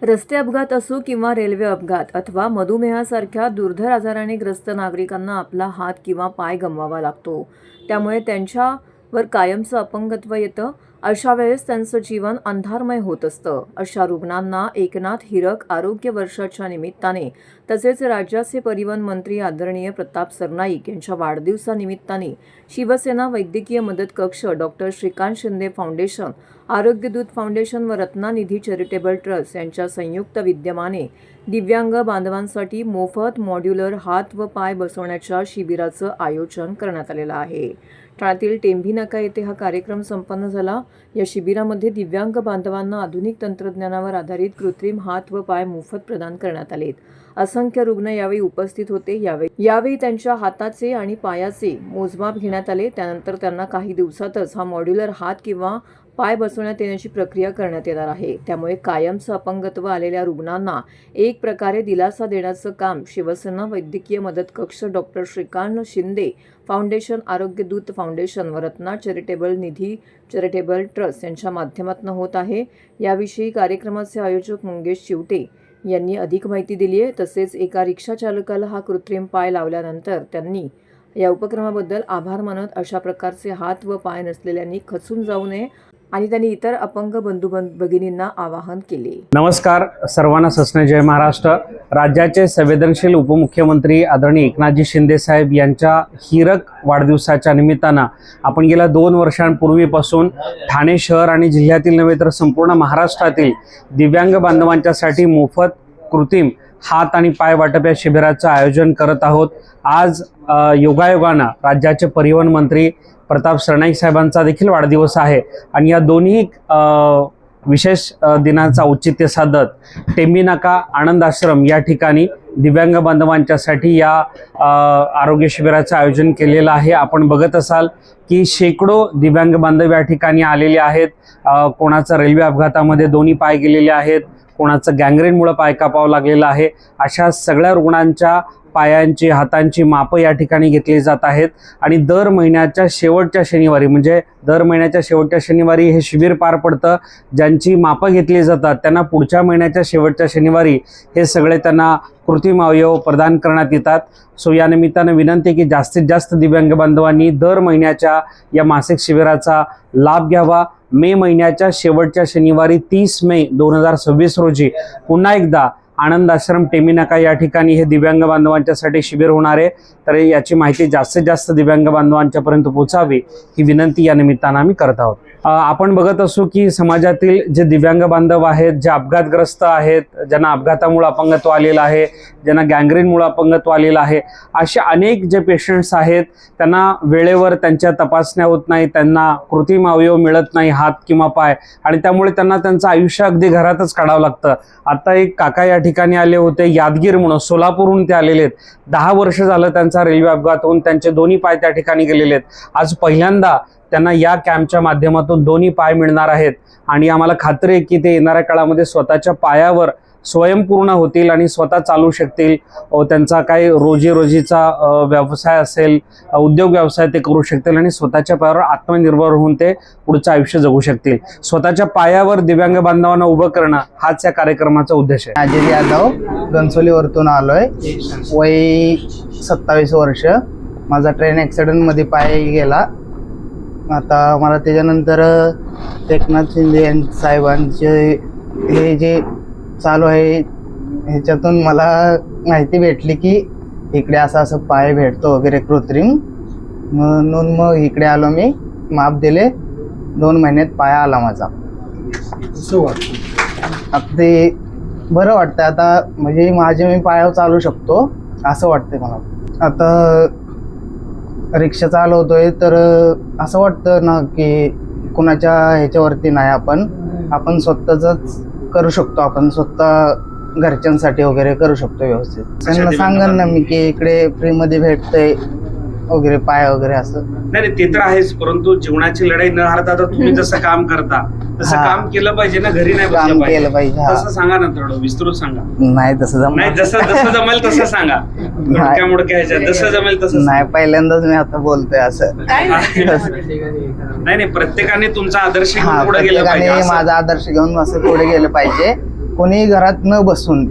रस्ते अपघात असो किंवा रेल्वे अपघात अथवा मधुमेहासारख्या दुर्धर आजाराने ग्रस्त नागरिकांना आपला हात किंवा पाय गमवावा लागतो. त्यामुळे त्यांच्यावर कायमचं अपंगत्व येतं. अशा वेळेस त्यांचं जीवन अंधारमय होत असतं. अशा रुग्णांना एकनाथ हिरक आरोग्य वर्षाच्या निमित्ताने तसेच राज्याचे परिवहन मंत्री आदरणीय प्रताप सरनाईक यांच्या वाढदिवसानिमित्ताने शिवसेना वैद्यकीय मदत कक्ष, doctor Shrikant Shinde foundation, Arogyadoot foundation व रत्नानिधी चॅरिटेबल ट्रस्ट यांच्या संयुक्त विद्यमाने दिव्यांग बांधवांसाठी मोफत मॉड्युलर हात व पाय बसवण्याच्या शिबिराचं आयोजन करण्यात आलेलं आहे. ठाण्यातील टेंभी नाका येथे हा कार्यक्रम संपन्न झाला. या शिबिरामध्ये दिव्यांग बांधवांना आधुनिक तंत्रज्ञानावर आधारित कृत्रिम हात व पाय मोफत प्रदान करण्यात आलेत. असंख्य रुग्ण यावेळी उपस्थित होते. यावेळी त्यांच्या हाताचे आणि पायाचे मोजमाप घेण्यात आले. त्यानंतर त्यांना काही दिवसातच हा मॉड्युलर हात किंवा पाय बसवण्यात येण्याची प्रक्रिया करण्यात येणार आहे. त्यामुळे कायमचं अपंगत्व आलेल्या रुग्णांना एक प्रकारे दिलासा देण्याचं काम शिवसेना वैद्यकीय मदत कक्ष, doctor Shrikant Shinde foundation, Arogyadoot foundation व रत्ना निधी चॅरिटेबल ट्रस्ट यांच्या माध्यमातून होत आहे. याविषयी कार्यक्रमाचे आयोजक मंगेश चिवटे यांनी अधिक माहिती दिली आहे. तसेच एका रिक्षा चालकाला हा कृत्रिम पाय लावल्यानंतर त्यांनी या उपक्रमाबद्दल आभार मानत अशा प्रकारचे हात व पाय नसलेल्यांनी खचून जाऊ नये आणि त्यांनी इतर अपंग बंधू भगिनींना आवाहन केले. नमस्कार सर्वांना. सस्ने जय महाराष्ट्र. राज्याचे संवेदनशील उपमुख्यमंत्री आदरणीय एकनाथजी शिंदे साहेब यांच्या हिरक वाढदिवसाच्या निमित्तानं आपण गेल्या 2 वर्षांपूर्वीपासून ठाणे शहर आणि जिल्ह्यातील नव्हे तर संपूर्ण महाराष्ट्रातील दिव्यांग बांधवांच्यासाठी मोफत कृत्रिम हात आणि पाय वाटप या शिबिराचं आयोजन करत आहोत. आज योगायोगानं राज्याचे परिवहन मंत्री प्रताप सरनाईक साहेबांचा देखील वाढदिवस आहे आणि या दोन्ही विशेष दिनांचा औचित्य साधत टेंभी नाका आनंद आश्रम या ठिकाणी दिव्यांग बांधवांच्यासाठी या आरोग्य शिबिराचं आयोजन केलेलं आहे. आपण बघत असाल की शेकडो दिव्यांग बांधव या ठिकाणी आलेले आहेत. कोणाचं रेल्वे अपघातामध्ये दोन्ही पाय गेलेले आहेत, कोणाचं गँग्रेनमुळे पाय कापावं लागलेलं आहे. अशा सगळ्या रुग्णांच्या पायांची, हातांची मापं या ठिकाणी घेतली जात आहेत आणि दर महिन्याच्या शेवटच्या शनिवारी हे शिबिर पार पडतं. ज्यांची मापं घेतली जातात त्यांना पुढच्या महिन्याच्या शेवटच्या शनिवारी हे सगळे त्यांना कृत्रिम अवयव प्रदान करण्यात येतात. सो या निमित्तानं विनंती की जास्तीत जास्त दिव्यांग बांधवांनी दर महिन्याच्या या मासिक शिबिराचा लाभ घ्यावा. मे महिन्याच्या शेवटच्या शनिवारी 30 मे 2026 रोजी पुन्हा एकदा आनंद आश्रम टेंभी नाका या ठिकाणी हे दिव्यांग बांधवांच्यासाठी शिबिर होणार आहे. तर याची माहिती जास्तीत जास्त दिव्यांग बांधवांच्यापर्यंत पोहोचावी ही विनंती या निमित्तानं आम्ही करत आहोत. आपण बघत असू की समाजातील जे दिव्यांग बांधव आहेत, जे अपघातग्रस्त आहेत, ज्यांना अपघातामुळे अपंगत्व आलेलं आहे, ज्यांना गँग्रेनमुळे अपंगत्व आलेलं आहे, असे अनेक जे पेशंट्स आहेत त्यांना वेळेवर त्यांच्या तपासण्या होत नाही, त्यांना कृत्रिम अवयव मिळत नाही हात किंवा पाय, आणि त्यामुळे त्यांना त्यांचं आयुष्य अगदी घरातच काढावं लागतं. आता एक काका या ठिकाणी आले होते, यादगीर म्हणून, सोलापूरहून ते आलेले आहेत. 10 वर्ष झालं त्यांचा रेल्वे अपघात होऊन त्यांचे दोन्ही पाय त्या ठिकाणी गेलेले आहेत. आज पहिल्यांदा त्यांना या कॅम्पच्या माध्यमातून दोन्ही पाय मिळणार आहेत आणि आम्हाला खात्री आहे की ते येणाऱ्या काळामध्ये स्वतःच्या पायावर स्वयंपूर्ण होतील आणि स्वतः चालू शकतील. त्यांचा काही रोजीचा व्यवसाय असेल, उद्योग व्यवसाय ते करू शकतील आणि स्वतःच्या पायावर आत्मनिर्भर होऊन ते पुढचं आयुष्य जगू शकतील. स्वतःच्या पायावर दिव्यांग बांधवांना उभं करणं हाच या कार्यक्रमाचा उद्देश आहे. अजय यादव, घनसोलीवरतून आलोय. वय 27 वर्ष. माझा ट्रेन ॲक्सिडेंटमध्ये पाय गेला. आता मला त्याच्यानंतर एकनाथ शिंदे साहेबांचे हे जे चालू आहे ह्याच्यातून मला माहिती भेटली की इकडे असं पाय भेटतो वगैरे कृत्रिम, म्हणून मग इकडे आलो. मी माप दिले, 2 महिन्यात पाय आला माझा. आता ते बरं वाटतं आता, म्हणजे मी पायावर चालू शकतो असं वाटतंय मला. आता रिक्षा चालवतोय तर असं वाटतं ना की कुणाच्या ह्याच्यावरती नाही, आपण स्वतःच करू शकतो. आपण स्वतः घरच्यांसाठी वगैरे करू शकतो व्यवस्थित. त्यांना सांगन ना मी की इकडे फ्रीमध्ये भेटतंय वगैरे पाय वगैरे असं. नाही ते तर आहेच, परंतु जीवनाची लढाई न हारता आता तुम्ही जसं काम करता तसं काम केलं पाहिजे ना, घरी नाही काम केलं पाहिजे. तसं सांगा ना, थोडं विस्तृत सांगा. नाही तसं नाही, जसं जमेल तसं सांगा. जसं जमेल तसं नाही. पहिल्यांदाच मी आता बोलतोय असं. नाही, प्रत्येकाने तुमचा आदर्श घेऊन पुढे गेलं पाहिजे. माझा आदर्श घेऊन असं पुढे गेलं पाहिजे. कोणी घरात न बसून